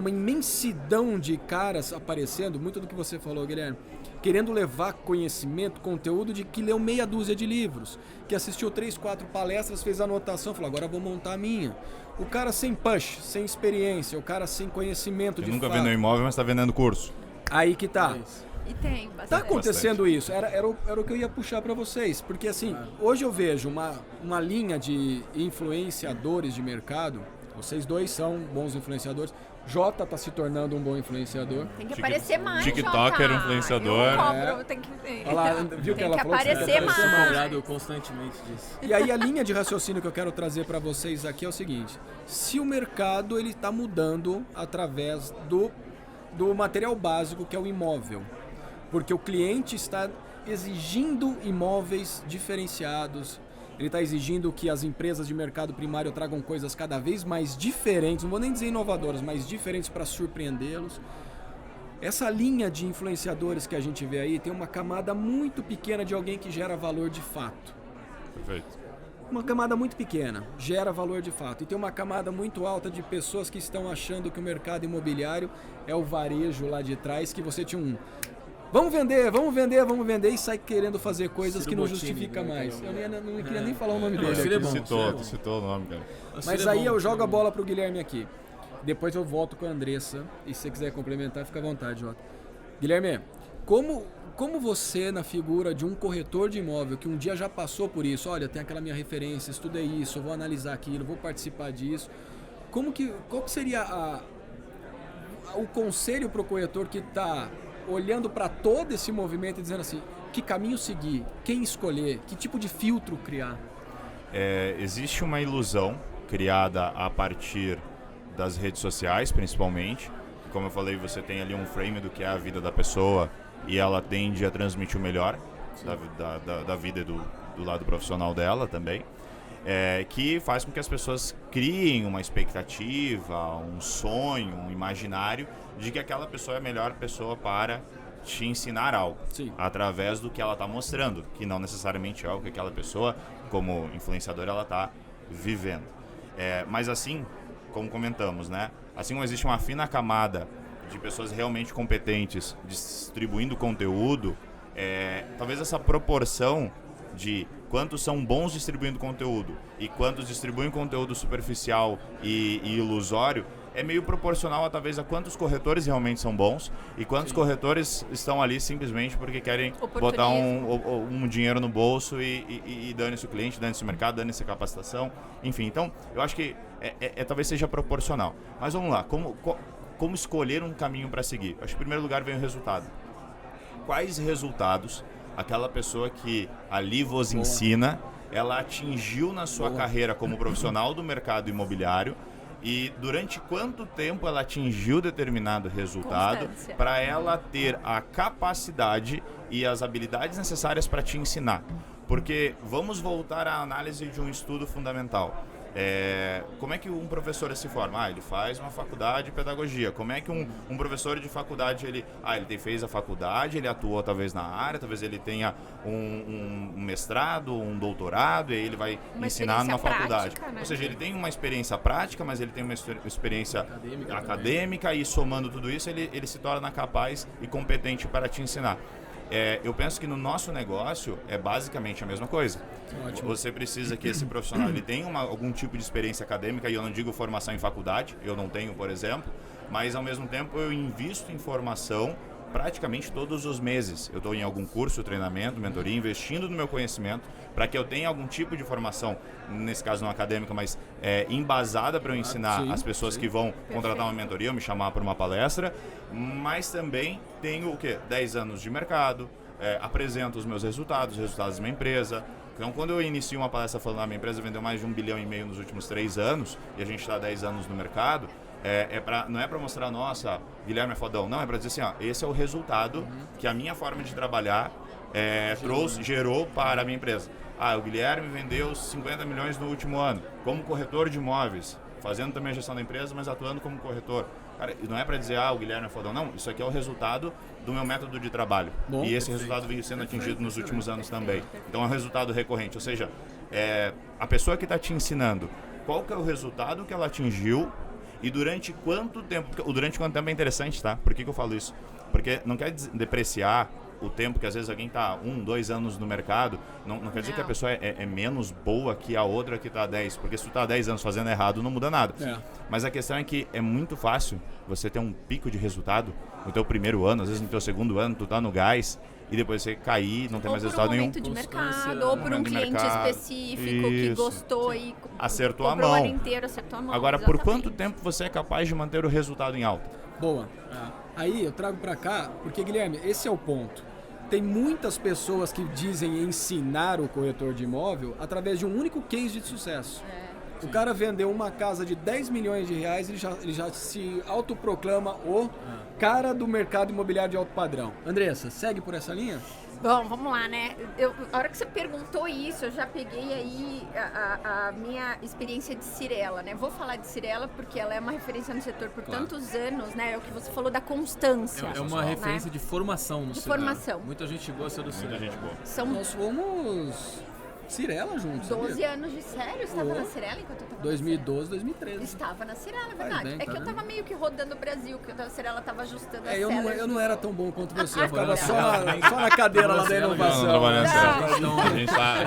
imensidão de caras aparecendo, muito do que você falou, Guilherme, querendo levar conhecimento, conteúdo de que leu meia dúzia de livros, que assistiu 3, 4 palestras, fez anotação, falou, agora vou montar a minha. O cara sem push, sem experiência, o cara sem conhecimento Você de nunca fato. vendeu imóvel, mas está vendendo curso. Aí que tá. É isso. E tem bastante. Tá acontecendo isso, era o que eu ia puxar para vocês, porque assim, hoje eu vejo uma linha de influenciadores de mercado, vocês dois são bons influenciadores, Jota tá se tornando um bom influenciador. Tem que aparecer mais, TikToker, Jota. influenciador. Eu cobro, tem que ver. Olha lá, viu que Tem ela que falou que aparecer tem que aparecer mais. Cobrado constantemente disso. E aí a linha de raciocínio que eu quero trazer para vocês aqui é o seguinte, se o mercado ele tá mudando através do material básico que é o imóvel, porque o cliente está exigindo imóveis diferenciados, ele está exigindo que as empresas de mercado primário tragam coisas cada vez mais diferentes, não vou nem dizer inovadoras, mas diferentes para surpreendê-los. Essa linha de influenciadores que a gente vê aí tem uma camada muito pequena de alguém que gera valor de fato. Perfeito. Uma camada muito pequena, gera valor de fato. E tem uma camada muito alta de pessoas que estão achando que o mercado imobiliário é o varejo lá de trás, que você tinha um... Vamos vender, e sai querendo fazer coisas Ciro que não Bottini, justifica né, mais. que é Eu o- não queria nem falar o nome Não, dele. Ciro é aqui. bom. Tu citou o nome, cara. Mas aí eu jogo a bola pro Guilherme aqui. Depois eu volto com a Andressa. E se você quiser complementar, fica à vontade, Jota. Guilherme, como você, na figura de um corretor de imóvel, que um dia já passou por isso, olha, tem aquela minha referência, estudei isso, eu vou analisar aquilo, vou participar disso. Qual que seria o conselho pro corretor que está olhando para todo esse movimento e dizendo assim, que caminho seguir, quem escolher, que tipo de filtro criar? Existe uma ilusão criada a partir das redes sociais, principalmente. Como eu falei, você tem ali um frame do que é a vida da pessoa e ela tende a transmitir o melhor da vida e do lado profissional dela também. Que faz com que as pessoas criem uma expectativa, um sonho, um imaginário de que aquela pessoa é a melhor pessoa para te ensinar algo. Sim. Através do que ela está mostrando, que não necessariamente é algo que aquela pessoa, como influenciadora, ela está vivendo. Mas assim, como comentamos, né? Assim como existe uma fina camada de pessoas realmente competentes distribuindo conteúdo, talvez essa proporção de quantos são bons distribuindo conteúdo e quantos distribuem conteúdo superficial e ilusório é meio proporcional talvez a quantos corretores realmente são bons e quantos corretores estão ali simplesmente porque querem botar um dinheiro no bolso e dane-se o cliente, dane-se o mercado, dane-se a capacitação, enfim. Então, eu acho que talvez seja proporcional. Mas vamos lá, como escolher um caminho para seguir? Acho que em primeiro lugar vem o resultado. Quais resultados aquela pessoa que ali vos ensina, ela atingiu na sua carreira como profissional do mercado imobiliário e durante quanto tempo ela atingiu determinado resultado para ela ter a capacidade e as habilidades necessárias para te ensinar. Porque vamos voltar à análise de um estudo fundamental. Como é que um professor se forma? Ele faz uma faculdade de pedagogia. Como é que um professor de faculdade, ele fez a faculdade, ele atuou talvez na área, talvez ele tenha um mestrado, um doutorado, e aí ele vai ensinar numa faculdade. Prática, né? Ou seja, ele tem uma experiência prática, mas ele tem uma experiência acadêmica e somando tudo isso, ele se torna capaz e competente para te ensinar. Eu penso que no nosso negócio é basicamente a mesma coisa. Ótimo. Você precisa que esse profissional ele tenha algum tipo de experiência acadêmica, e eu não digo formação em faculdade, eu não tenho, por exemplo, mas ao mesmo tempo eu invisto em formação praticamente todos os meses. Eu estou em algum curso, treinamento, mentoria, investindo no meu conhecimento para que eu tenha algum tipo de formação, nesse caso não acadêmica, mas embasada para eu ensinar as pessoas que vão contratar uma mentoria ou me chamar para uma palestra, mas também tenho 10 anos de mercado, apresento os meus resultados da minha empresa. Então, quando eu inicio uma palestra falando que a minha empresa vendeu mais de 1,5 bilhão nos últimos 3 anos, e a gente está há 10 anos no mercado, não é para mostrar, nossa, Guilherme é fodão. Não, é para dizer assim, esse é o resultado que a minha forma de trabalhar gerou para a minha empresa. O Guilherme vendeu 50 milhões no último ano, como corretor de imóveis, fazendo também a gestão da empresa, mas atuando como corretor. Cara, não é para dizer, o Guilherme é fodão. Não, isso aqui é o resultado do meu método de trabalho. Bom, e esse resultado vem sendo atingido nos últimos anos também. Então é um resultado recorrente. Ou seja, a pessoa que está te ensinando, qual que é o resultado que ela atingiu e durante quanto tempo. O durante quanto tempo é interessante, tá? Por que eu falo isso? Porque não quer depreciar o tempo que às vezes alguém está 1, 2 anos no mercado, não quer dizer que a pessoa é menos boa que a outra que está há 10, porque se tu está há 10 anos fazendo errado, não muda nada. Mas a questão é que é muito fácil você ter um pico de resultado no teu primeiro ano, às vezes no teu segundo ano, tu tá no gás, e depois você cair, não tem mais resultado nenhum. Ou por um momento de mercado, ou por um cliente específico que gostou e acertou a mão. Inteiro, acertou a mão. Agora, por quanto tempo você é capaz de manter o resultado em alta? Boa. Aí eu trago para cá, porque, Guilherme, esse é o ponto. Tem muitas pessoas que dizem ensinar o corretor de imóvel através de um único case de sucesso. O cara vendeu uma casa de 10 milhões de reais, ele já se autoproclama o cara do mercado imobiliário de alto padrão. Andressa, segue por essa linha? Bom, vamos lá, né? A hora que você perguntou isso, eu já peguei aí a minha experiência de Cyrela, né? Vou falar de Cyrela porque ela é uma referência no setor por tantos anos, né? É o que você falou da constância. É uma referência de formação no setor. Formação. Muita gente gosta do Cyrela. Muita gente boa. Nós fomos Cyrela juntos. 12 anos de sério? Estava na Cyrela enquanto eu estava 2012, 2013. Estava na Cyrela, é verdade. Bem, é que eu estava meio que rodando o Brasil, que a Cyrela estava ajustando a eu não era tão bom quanto você. Eu ficava só na cadeira lá da inovação. A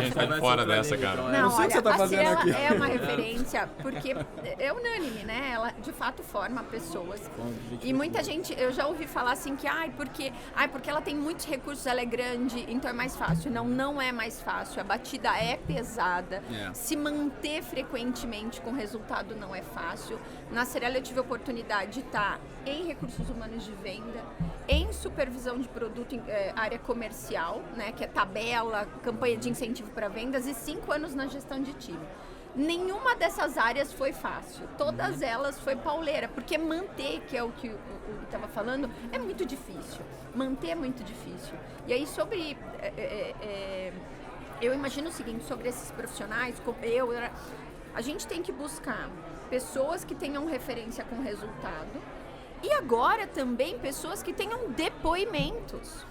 gente tá de fora dessa, cara. Não sei o que você tá fazendo aqui. É uma referência, porque é unânime, né? Ela de fato forma pessoas. E muita gente, eu já ouvi falar assim que, porque ela tem muitos recursos, ela é grande, então é mais fácil. Não é mais fácil. A batida é pesada. Se manter frequentemente com resultado não é fácil. Na Cyrela eu tive a oportunidade de estar em recursos humanos de venda, em supervisão de produto, área comercial, né, que é tabela, campanha de incentivo para vendas, e 5 anos na gestão de time. Nenhuma dessas áreas foi fácil, todas elas foi pauleira, porque manter, que é o que o estava falando, é muito difícil. Manter é muito difícil. E aí sobre... eu imagino o seguinte, sobre esses profissionais, como a gente tem que buscar pessoas que tenham referência com resultado e agora também pessoas que tenham depoimentos.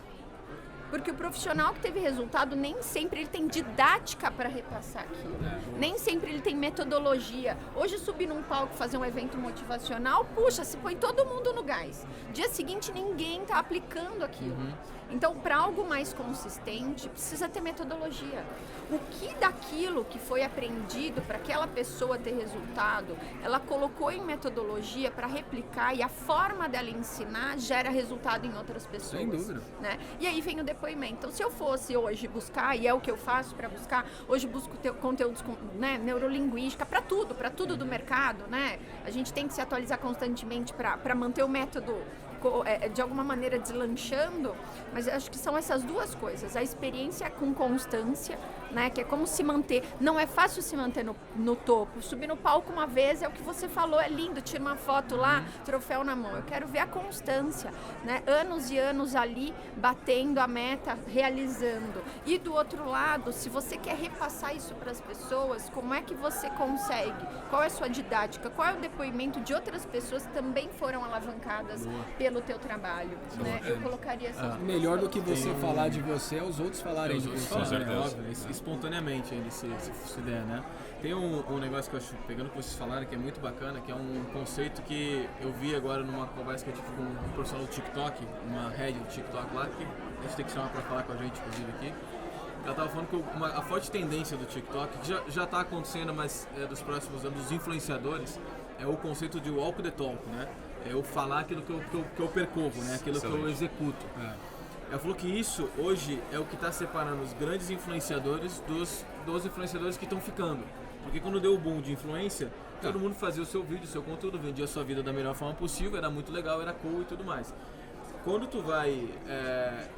Porque o profissional que teve resultado, nem sempre ele tem didática para repassar aquilo. Nem sempre ele tem metodologia. Hoje subir num palco, fazer um evento motivacional, puxa, se põe todo mundo no gás. Dia seguinte ninguém está aplicando aquilo. Então, para algo mais consistente, precisa ter metodologia. O que daquilo que foi aprendido para aquela pessoa ter resultado, ela colocou em metodologia para replicar, e a forma dela ensinar gera resultado em outras pessoas. Sem dúvida. Né? E aí vem o depoimento. Então, se eu fosse hoje buscar, e é o que eu faço para buscar, hoje busco conteúdos, né, neurolinguística, para tudo do mercado, né? A gente tem que se atualizar constantemente para manter o método de alguma maneira deslanchando, mas acho que são essas duas coisas, a experiência com constância, né, que é como se manter, não é fácil se manter no topo, subir no palco uma vez é o que você falou, é lindo, tira uma foto lá, troféu na mão, eu quero ver a constância, né, anos e anos ali, batendo a meta, realizando, e do outro lado, se você quer repassar isso para as pessoas, como é que você consegue, qual é a sua didática, qual é o depoimento de outras pessoas que também foram alavancadas pelo teu trabalho, né? Eu colocaria assim. Melhor do que você falar de você é os outros falarem de você. Com certeza. Óbvio, espontaneamente ele se der, né? Tem um negócio que eu acho, pegando o que vocês falaram, que é muito bacana, que é um conceito que eu vi agora numa conversa que eu tive com um profissional do TikTok, uma head do TikTok lá, que a gente tem que chamar para falar com a gente, inclusive, aqui. Ela estava falando que a forte tendência do TikTok, que já está acontecendo, mas dos próximos anos, dos influenciadores, é o conceito de walk the talk, né? É eu falar aquilo que eu percorro, né? Aquilo que eu executo. Ela falou que isso, hoje, é o que está separando os grandes influenciadores dos influenciadores que estão ficando. Porque quando deu o boom de influência, todo mundo fazia o seu vídeo, o seu conteúdo, vendia a sua vida da melhor forma possível, era muito legal, era cool e tudo mais. Quando tu vai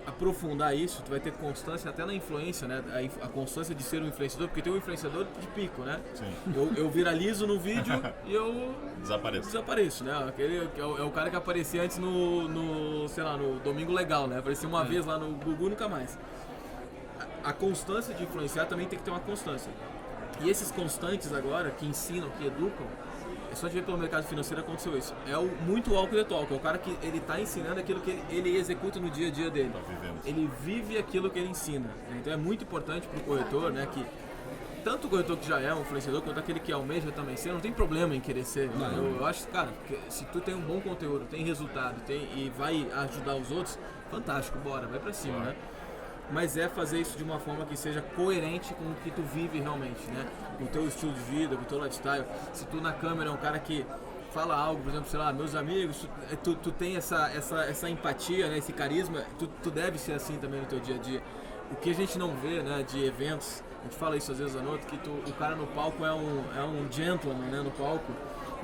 aprofundar isso, tu vai ter constância até na influência, né? A constância de ser um influenciador, porque tem um influenciador de pico, né? Sim. Eu viralizo no vídeo e eu desapareço, né? Aquele é o cara que aparecia antes sei lá, no Domingo Legal, né? Aparecia uma vez lá no Gugu, nunca mais. A constância de influenciar também tem que ter uma constância. E esses constantes agora, que ensinam, que educam, é só de ver pelo mercado financeiro aconteceu isso. É muito walk the talk, é o cara que ele está ensinando aquilo que ele executa no dia a dia dele. Ele vive aquilo que ele ensina. Né? Então é muito importante para o corretor, né, que tanto o corretor que já é um influenciador, quanto aquele que almeja também ser, não tem problema em querer ser. Eu acho, cara, que se tu tem um bom conteúdo, tem resultado, e vai ajudar os outros, fantástico, bora, vai para cima, né? Mas é fazer isso de uma forma que seja coerente com o que tu vive realmente, né? Com o teu estilo de vida, com o teu lifestyle. Se tu na câmera é um cara que fala algo, por exemplo, sei lá, meus amigos, tu tem essa empatia, né? Esse carisma, tu deve ser assim também no teu dia a dia. O que a gente não vê, né, de eventos, a gente fala isso às vezes à noite, que o cara no palco é um gentleman, né, no palco.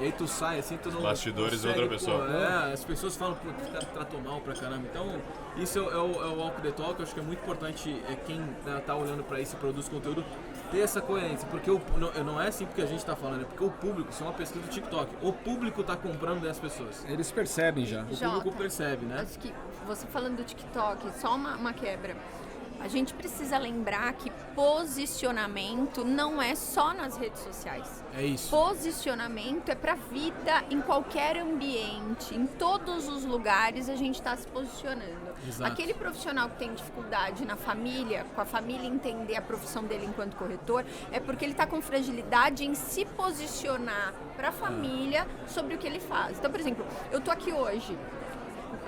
E aí tu sai assim, tu não... Bastidores outra pessoa. As pessoas falam, pô, esse cara tratou mal pra caramba. Então, isso é o walk the talk. Eu acho que é muito importante quem tá olhando pra isso e produz conteúdo ter essa coerência. Porque não é assim porque a gente tá falando, é porque o público, isso é uma pesquisa do TikTok, o público tá comprando das pessoas. Eles percebem já. O público percebe, né? Acho que você falando do TikTok, só uma quebra. A gente precisa lembrar que posicionamento não é só nas redes sociais. É isso. Posicionamento é para vida em qualquer ambiente, em todos os lugares a gente está se posicionando. Exato. Aquele profissional que tem dificuldade na família, com a família entender a profissão dele enquanto corretor, é porque ele está com fragilidade em se posicionar para a família sobre o que ele faz. Então, por exemplo, eu tô aqui hoje.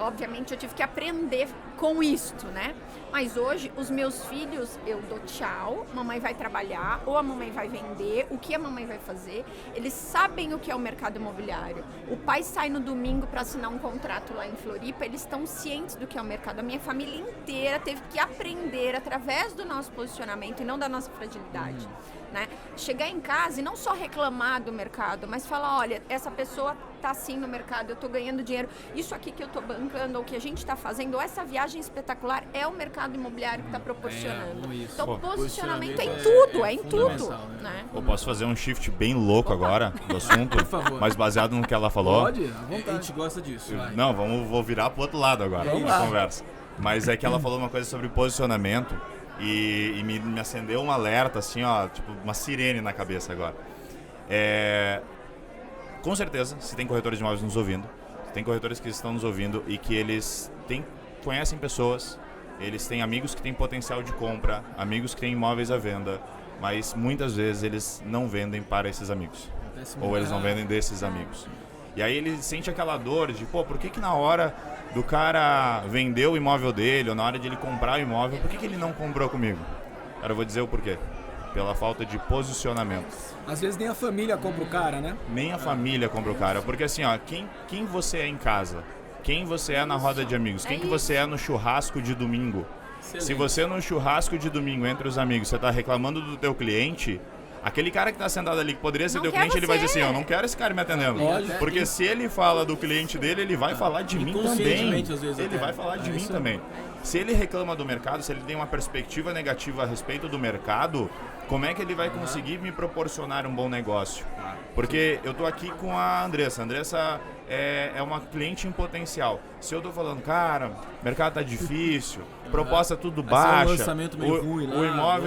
Obviamente eu tive que aprender com isto, né? Mas hoje os meus filhos, eu dou tchau, mamãe vai trabalhar ou a mamãe vai vender, o que a mamãe vai fazer. Eles sabem o que é o mercado imobiliário. O pai sai no domingo para assinar um contrato lá em Floripa, eles estão cientes do que é o mercado. A minha família inteira teve que aprender através do nosso posicionamento e não da nossa fragilidade. Né? Chegar em casa e não só reclamar do mercado, mas falar, olha, essa pessoa tá assim no mercado, eu tô ganhando dinheiro, isso aqui que eu tô bancando, ou que a gente tá fazendo, ou essa viagem espetacular é o mercado imobiliário que tá proporcionando. Então, posicionamento é em tudo, é em tudo. Né? Eu posso fazer um shift bem louco agora do assunto, Por favor. mas baseado no que ela falou. Pode, à vontade. A gente gosta disso. Vai. Não, vou virar pro outro lado agora Vamos na lá. conversa. Mas é que ela falou uma coisa sobre posicionamento e me acendeu um alerta, assim, ó, tipo uma sirene na cabeça agora. Com certeza, se tem corretores de imóveis nos ouvindo, se tem corretores que estão nos ouvindo e que eles conhecem pessoas eles têm amigos que têm potencial de compra, amigos que têm imóveis à venda, mas muitas vezes eles não vendem para esses amigos. Ou eles não vendem desses amigos. E aí ele sente aquela dor de, pô, por que na hora do cara vender o imóvel dele, ou na hora de ele comprar o imóvel, por que ele não comprou comigo? Cara, eu vou dizer o porquê. Pela falta de posicionamento. Às vezes nem a família compra o cara, né? Nem a família compra o cara. Porque assim, ó, quem você é em casa? Quem você é na roda de amigos? Quem que você é no churrasco de domingo? Excelente. Se você no churrasco de domingo entre os amigos, você tá reclamando do teu cliente, aquele cara que tá sentado ali, que poderia ser Não teu quer cliente, ele vai você. dizer assim, eu não quero esse cara me atendendo. Lógico. Porque se ele fala do cliente dele, ele vai falar de mim também. Inconscientemente, às vezes, Ele até. vai falar de mim Isso. também. Se ele reclama do mercado, se ele tem uma perspectiva negativa a respeito do mercado, como é que ele vai conseguir me proporcionar um bom negócio? Porque eu tô aqui com a Andressa. A Andressa é uma cliente em potencial. Se eu tô falando, cara, o mercado tá difícil, proposta tudo Vai ser um baixa, lançamento meio ruim lá,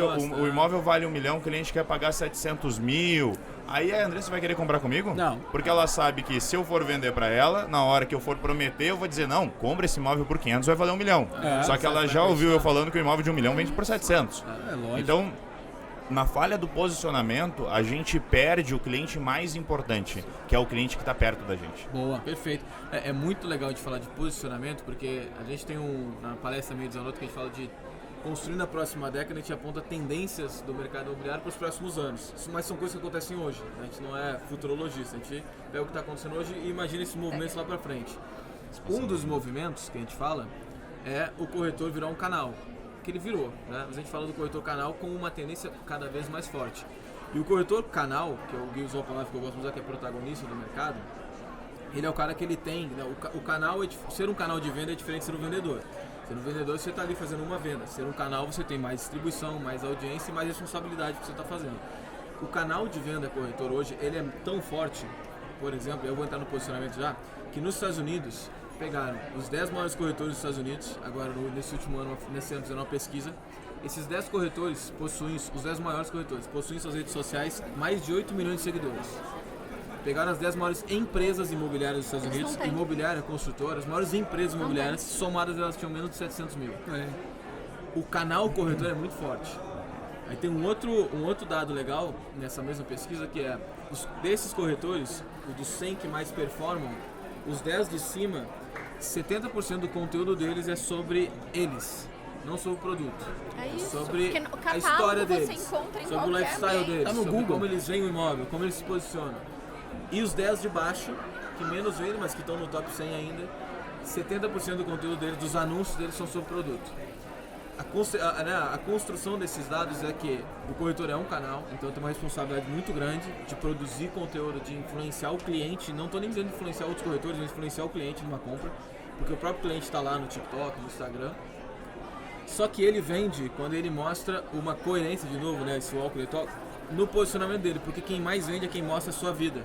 o imóvel vale 1 milhão, o cliente quer pagar 700 mil. Aí a Andressa vai querer comprar comigo? Não. Porque ela sabe que se eu for vender pra ela, na hora que eu for prometer, eu vou dizer, não, compra esse imóvel por 500, vai valer 1 milhão. É, Só que ela já ouviu eu falando que o imóvel de 1 milhão vende por 700. É lógico. Então, na falha do posicionamento, a gente perde o cliente mais importante, que é o cliente que está perto da gente. Boa. Perfeito. É muito legal de falar de posicionamento, porque a gente tem na palestra meio desanota que a gente fala de construir na próxima década, a gente aponta tendências do mercado imobiliário para os próximos anos. Mas são coisas que acontecem hoje. A gente não é futurologista, a gente pega o que está acontecendo hoje e imagina esses movimentos lá para frente. Um dos movimentos que a gente fala é o corretor virar um canal. Que ele virou, né? Mas a gente fala do corretor canal com uma tendência cada vez mais forte. E o corretor canal, que é o Gui usou a palavra que eu gosto de usar, que é protagonista do mercado, ele é o cara que ele tem, né? O canal, ser um canal de venda é diferente de ser um vendedor. Ser um vendedor, você está ali fazendo uma venda. Ser um canal, você tem mais distribuição, mais audiência e mais responsabilidade que você está fazendo. O canal de venda corretor hoje, ele é tão forte, por exemplo, eu vou entrar no posicionamento já, que nos Estados Unidos, pegaram os 10 maiores corretores dos Estados Unidos, agora nesse ano fizeram uma pesquisa. Esses 10 corretores possuem, os 10 maiores corretores, possuem suas redes sociais mais de 8 milhões de seguidores. Pegaram as 10 maiores empresas imobiliárias dos Estados Unidos, não têm. imobiliária, construtora, as maiores empresas imobiliárias, somadas elas tinham menos de 700 mil. É. O canal corretor é muito forte. Aí tem um outro dado legal nessa mesma pesquisa que é, desses corretores, os dos 100 que mais performam, os 10 de cima, 70% do conteúdo deles é sobre eles, não sobre o produto. É isso, Sobre porque no a catálogo história você deles, encontra em sobre o qualquer lifestyle ambiente. deles, Tá no sobre Google. como eles veem o imóvel, como eles se posicionam. E os 10 de baixo, que menos vendem, mas que estão no top 100 ainda, 70% do conteúdo deles, dos anúncios deles são sobre produto. A construção desses dados é que o corretor é um canal, então tem uma responsabilidade muito grande de produzir conteúdo, de influenciar o cliente. Não estou nem dizendo influenciar outros corretores, mas influenciar o cliente numa compra, porque o próprio cliente está lá no TikTok, no Instagram. Só que ele vende quando ele mostra uma coerência, de novo, né, esse walk the talk, no posicionamento dele, porque quem mais vende é quem mostra a sua vida.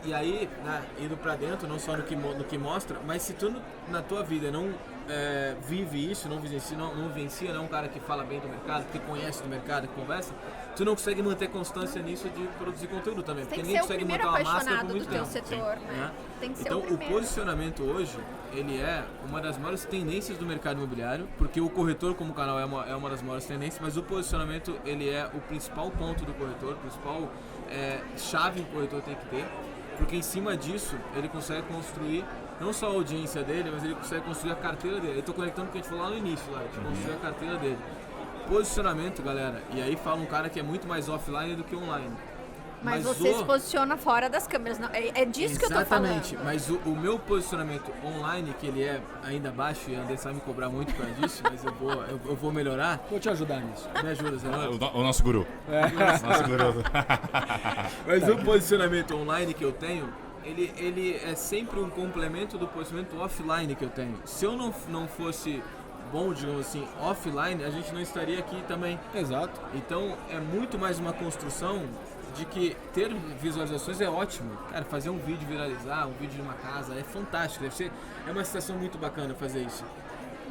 E aí, né, indo pra dentro, não só no que mostra, mas se tu na tua vida não vive isso, não vivencia, não é um cara que fala bem do mercado, que conhece do mercado, que conversa, tu não consegue manter constância nisso de produzir conteúdo também, porque Tem que ninguém ser o consegue primeiro montar uma máscara por apaixonado muito do teu tempo. setor, né? Né? Tem que ser Então, o o primeiro. posicionamento hoje, ele é uma das maiores tendências do mercado imobiliário, porque o corretor como canal é uma das maiores tendências, mas o posicionamento, ele é o principal ponto do corretor, o principal chave que o corretor tem que ter, porque em cima disso, ele consegue construir não só a audiência dele, mas ele consegue construir a carteira dele. Eu estou conectando com o que a gente falou lá no início, de construir a carteira dele. Posicionamento, galera, e aí fala um cara que é muito mais offline do que online. Mas você se posiciona fora das câmeras. Não, é disso que eu tô falando. Exatamente, mas o meu posicionamento online, que ele é ainda baixo, e a Andressa vai me cobrar muito por causa disso, mas eu vou melhorar. Vou te ajudar nisso. Me ajuda, Zé. O nosso guru. Nosso guru. Mas o posicionamento online que eu tenho, ele é sempre um complemento do posicionamento offline que eu tenho. Se eu não fosse bom, digamos assim, offline, a gente não estaria aqui também. Exato. Então é muito mais uma construção de que ter visualizações é ótimo. Cara, fazer um vídeo viralizar, um vídeo de uma casa, é fantástico. É uma situação muito bacana fazer isso.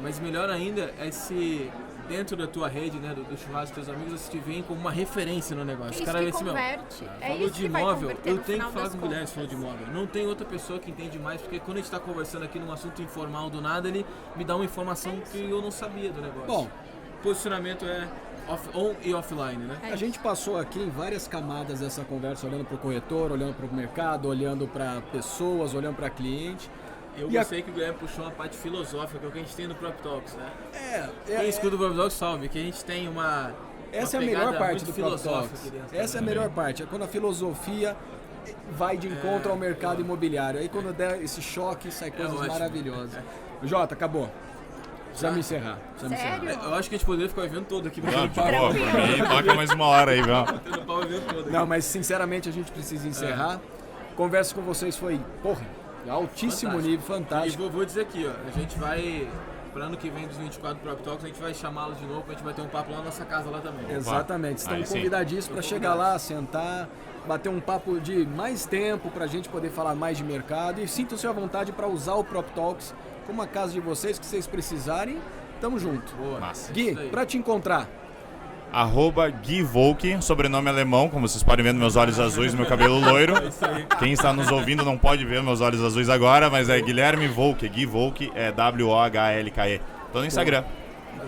Mas melhor ainda é se dentro da tua rede, né, do churrasco dos teus amigos, você te vem como uma referência no negócio. Isso O cara que vê assim, meu, converte. É falou isso de que vai imóvel, converter eu no tenho final que falar das com o Guilherme contas. se falou de imóvel. Não tem outra pessoa que entende mais, porque quando a gente está conversando aqui num assunto informal do nada, ele me dá uma informação que eu não sabia do negócio. Bom, posicionamento é on e offline, né? a gente passou aqui em várias camadas essa conversa, olhando para o corretor, olhando para o mercado, olhando para pessoas, olhando para cliente. Eu E a- gostei que o Guilherme puxou uma parte filosófica, que é o que a gente tem no Prop Talks, né? É, Quem escuta o Prop Talks sabe que a gente tem uma essa é a uma melhor pegada parte muito do Prop filosófica Talks. aqui dentro Essa é a também. melhor parte, é quando a filosofia vai de encontro ao mercado imobiliário. Aí quando der esse choque, sai coisas ótimo. maravilhosas. Jota, acabou. Precisamos encerrar. Sério? Eu acho que a gente poderia ficar o evento todo aqui. Não, de boa, por mim, toca mais uma hora aí, vamos. Batendo pau o evento todo aqui. Não, mas sinceramente a gente precisa encerrar. Conversa com vocês foi, porra, altíssimo Fantástico. nível, E fantástico. vou dizer aqui, ó, a gente vai, para ano que vem dos 24 Prop Talks, a gente vai chamá-los de novo, a gente vai ter um papo lá na nossa casa lá também. Exatamente, Aí estão sim. convidadíssimos para chegar lá, sentar, bater um papo de mais tempo para a gente poder falar mais de mercado e sintam-se à vontade para usar o Prop Talks como a casa de vocês, que vocês precisarem, tamo junto. Boa. Massa. Gui, Isso aí. para te encontrar, @Gui Volk, sobrenome alemão, como vocês podem ver nos meus olhos azuis e meu cabelo loiro. Quem está nos ouvindo não pode ver meus olhos azuis agora, mas é Guilherme Volk, Gui Volk, é WOHLKE. Tô no Instagram.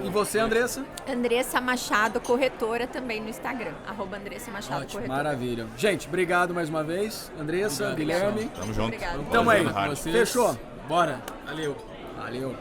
e você, Andressa? Andressa Machado, corretora também no Instagram. @Andressa Machado, Ótimo, corretora. Maravilha. Gente, obrigado mais uma vez, Andressa, Obrigado, Guilherme. Tamo junto. Obrigada. Tamo aí. Com vocês. Fechou. Bora. Valeu. Valeu.